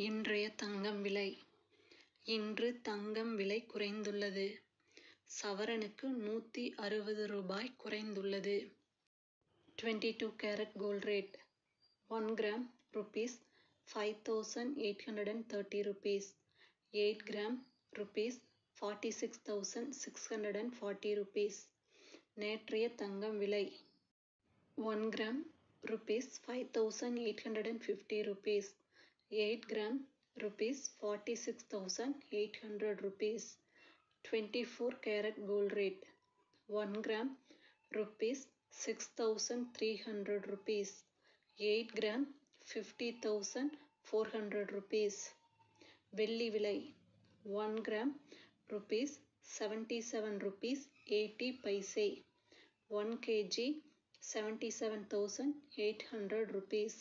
இன்றைய தங்கம் விலை. இன்று தங்கம் விலை குறைந்துள்ளது. சவரனுக்கு ரூ. 160 குறைந்துள்ளது. 22 carat gold rate. 1 gram Rs 5830 rupees. 8 gram Rs 46,640 rupees. நேற்றைய தங்கம் விலை. 1 gram Rs 5850 rupees. 8 gram Rs 46,800 rupees. 24 carat gold rate. 1 gram Rs 6,300 rupees. 8 gram 50,400 rupees. வெள்ளி விலை. 1 gram Rs 77 rupees 80 paise. 1 kg 77,800 rupees.